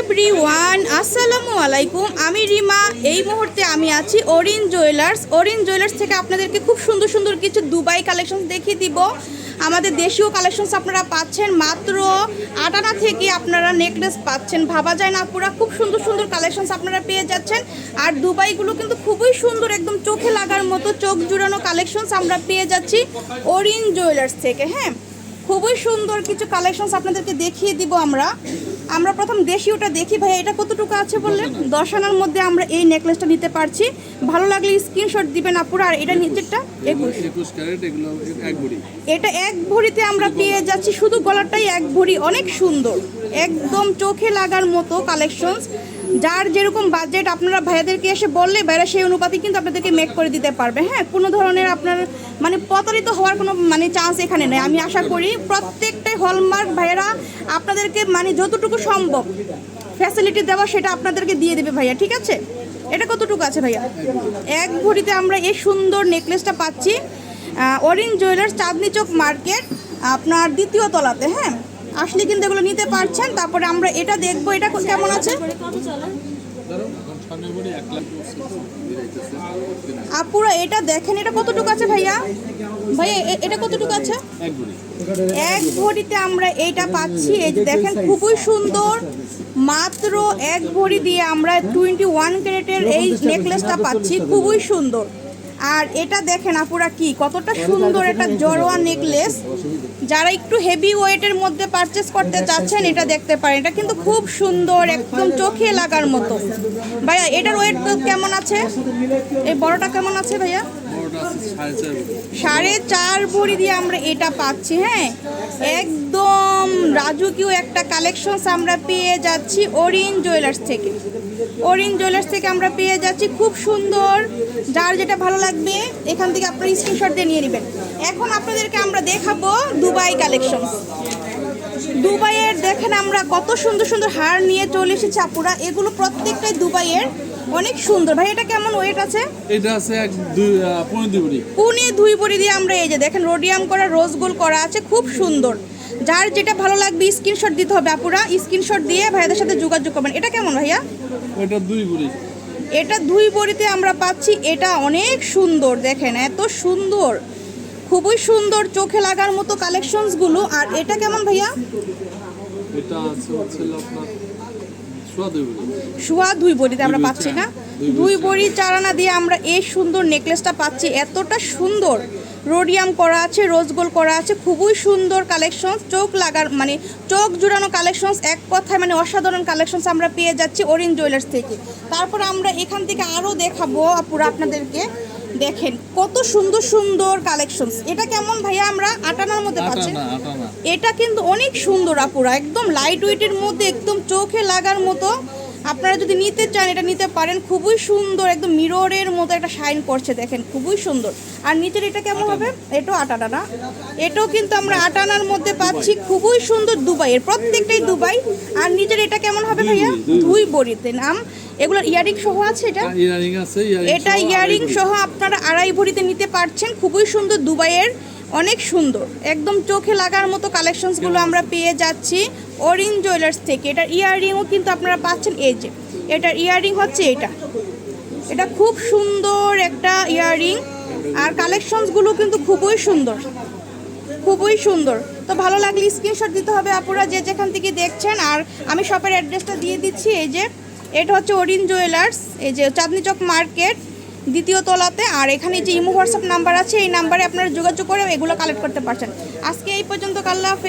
Everyone আসসালামু আলাইকুম। আমি রিমা। এই মুহূর্তে আমি আছি অরিন জুয়েলার্স থেকে আপনাদেরকে খুব সুন্দর সুন্দর কিছু দুবাই কালেকশনস দেখিয়ে দিব। আমাদের দেশীয় কালেকশনস আপনারা পাচ্ছেন মাত্র 8 আনা থেকে আপনারা নেকলেস পাচ্ছেন, ভাবা যায় না পুরা খুব সুন্দর সুন্দর কালেকশনস আপনারা পেয়ে যাচ্ছেন। আর দুবাইগুলো কিন্তু খুবই সুন্দর, একদম চোখে লাগার মতো চোখ জুড়ানো কালেকশনস আমরা পেয়ে যাচ্ছি অরিন জুয়েলার্স থেকে। হ্যাঁ, খুবই সুন্দর কিছু কালেকশনস আপনাদেরকে দেখিয়ে দিব। আমরা প্রথম দেশীয়টা দেখি। ভাই এটা কতটুকু আছে বললেন? 10 আনার মধ্যে আমরা এই নেকলেসটা নিতে পারছি। ভালো লাগলে স্ক্রিনশট দিবেন আপুরা। আর এটা নিচেরটা 21 ক্যারেট, এগুলো এক ভরি। এটা এক ভরিতে আমরা পেয়ে যাচ্ছি, শুধু গলাটাই এক ভরি। অনেক সুন্দর, একদম চোখে লাগার মতো কালেকশনস। যার যেরকম বাজেট আপনারা ভাইয়াদেরকে এসে বললে ভাইরা সেই অনুপাতে কিন্তু আপনাদেরকে মেক করে দিতে পারবে। হ্যাঁ, কোনো ধরনের আপনার প্রতারিত হওয়ার কোনো চান্স এখানে নেই। আমি আশা করি প্রত্যেকটাই হলমার্ক ভাইয়েরা আপনাদেরকে যতটুকু সম্ভব ফ্যাসিলিটি দেওয়া সেটা আপনাদেরকে দিয়ে দেবে ভাইয়া। ঠিক আছে, এটা কতটুকু আছে ভাইয়া? এক ভরিতে আমরা এই সুন্দর নেকলেসটা পাচ্ছি অরিন জুয়েলার্স, চাঁদনি চক মার্কেট, আপনার দ্বিতীয় তলাতে। হ্যাঁ, আসলে কিন্তু এগুলো নিতে পারছেন। তারপরে আমরা এটা দেখবো, এটা কেমন আছে আপুরা। এটা দেখেন, এটা কতটুকু আছে ভাইয়া? ভাইয়া এটা কতটুকু আছে? এক ভরিতে আমরা এইটা পাচ্ছি। এই যে দেখেন, খুবই সুন্দর। মাত্র এক ভরি দিয়ে আমরা 21 ক্যারেটের এই নেকলেসটা পাচ্ছি, খুবই সুন্দর। আর এটা দেখেন আপুরা কি কতটা সুন্দর একটা জড়োয়া নেকলেস। যারা একটু হেভি ওয়েটের মধ্যে পারচেস করতে চাচ্ছেন এটা দেখতে পারেন। এটা কিন্তু খুব সুন্দর, একদম চোখে লাগার মতো। ভাইয়া এটার ওয়েট কেমন আছে? এই বড়টা কেমন আছে ভাইয়া? 4.5 ভরি দিয়ে আমরা এটা পাচ্ছি। হ্যাঁ, একদম রাজকীয় একটা কালেকশনস আমরা পেয়ে যাচ্ছি অরিন জুয়েলার্স থেকে আমরা পেয়ে যাচ্ছি, খুব সুন্দর। যার যেটা ভালো লাগবে এখান থেকে আপনারা স্ক্রিনশট দিয়ে নিয়ে নেবেন। এখন আপনাদেরকে আমরা দেখাবো দুবাই কালেকশনস। দুবাইয়ের দেখেন আমরা কত সুন্দর সুন্দর হার নিয়ে চলে এসেছি আপুরা। এগুলো প্রত্যেকটাই দুবাইয়ের, অনেক সুন্দর। ভাই এটা কেমন ওয়েট আছে? এটা আছে 2.5 ভরি দিয়ে আমরা এই যে দেখেন রোডিয়াম করা, রোজ গোল্ড করা আছে, খুব সুন্দর। যার যেটা ভালো লাগবে স্ক্রিনশট দিতে হবে আপুরা। স্ক্রিনশট দিয়ে ভাইয়াদের সাথে যোগাযোগ করবেন। এটা কেমন ভাইয়া? এটা 2 ভরি। এটা 2 ভরিতে আমরা পাচ্ছি। এটা অনেক সুন্দর, দেখেন এত সুন্দর, খুবই সুন্দর, চোখে লাগার মতো কালেকশনসগুলো। আর এটা কেমন ভাইয়া? এটা আছে হচ্ছে আপনার সোয়া 2 ভরিতে আমরা পাচ্ছি না? 2 ভরি 4 আনা দিয়ে আমরা এই সুন্দর নেকলেসটা পাচ্ছি। এতটা সুন্দর রোডিয়াম করা আছে, রোজ গোল্ড করা আছে, খুবই সুন্দর কালেকশনস। চোখ লাগার চোখ জুড়ানো কালেকশনস, এক কথায় অসাধারণ কালেকশনস আমরা পেয়ে যাচ্ছি অরিন জুয়েলার্স থেকে। তারপর আমরা এখান থেকে আরও দেখাবো আপুরা আপনাদেরকে। দেখেন কত সুন্দর সুন্দর কালেকশনস। এটা কেমন ভাইয়া? আমরা 8 আনার মধ্যে পাচ্ছি। এটা কিন্তু অনেক সুন্দর আপুরা, একদম লাইট ওয়েটের মধ্যে, একদম চোখে লাগার মতো। আপনারা যদি নিতে চান এটা নিতে পারেন, খুবই সুন্দর, একদম মিররের মতো একটা শাইন করছে, দেখেন খুবই সুন্দর। আর নিচের এটা কেমন হবে? এটাও 8 আনা। এটাও কিন্তু আমরা 8 আনার মধ্যে পাচ্ছি, খুবই সুন্দর। দুবাইয়ের প্রত্যেকটাই দুবাই। আর নিচের এটা কেমন হবে ভাইয়া? 2 ভরিতে নাম। এগুলোর ইয়ারিং সহ আছে। এটা ইয়ারিং সহ আপনারা 2.5 ভরিতে নিতে পারছেন, খুবই সুন্দর। দুবাইয়ের অনেক সুন্দর, একদম চোখে লাগার মতো কালেকশনসগুলো আমরা পেয়ে যাচ্ছি অরিন জুয়েলার্স থেকে। এটার ইয়াররিংও কিন্তু আপনারা পাচ্ছেন। এই যে এটার ইয়াররিং হচ্ছে এটা খুব সুন্দর একটা ইয়াররিং। আর কালেকশনসগুলো কিন্তু খুবই সুন্দর। তো ভালো লাগলে স্ক্রিনশট দিতে হবে আপুরা, যে যেখান থেকে দেখছেন। আর আমি শপের অ্যাড্রেসটা দিয়ে দিচ্ছি। এই যে এটা হচ্ছে অরিন জুয়েলার্স, এই যে চাঁদনি চক মার্কেট, দ্বিতীয় তলাতে। আর এখানে যে ইমো হোয়াটসঅ্যাপ নাম্বার আছে, এই নাম্বারে আপনারা যোগাযোগ করে এগুলো কালেক্ট করতে পারছেন। আজকে এই পর্যন্ত। আল্লাহ হাফেজ।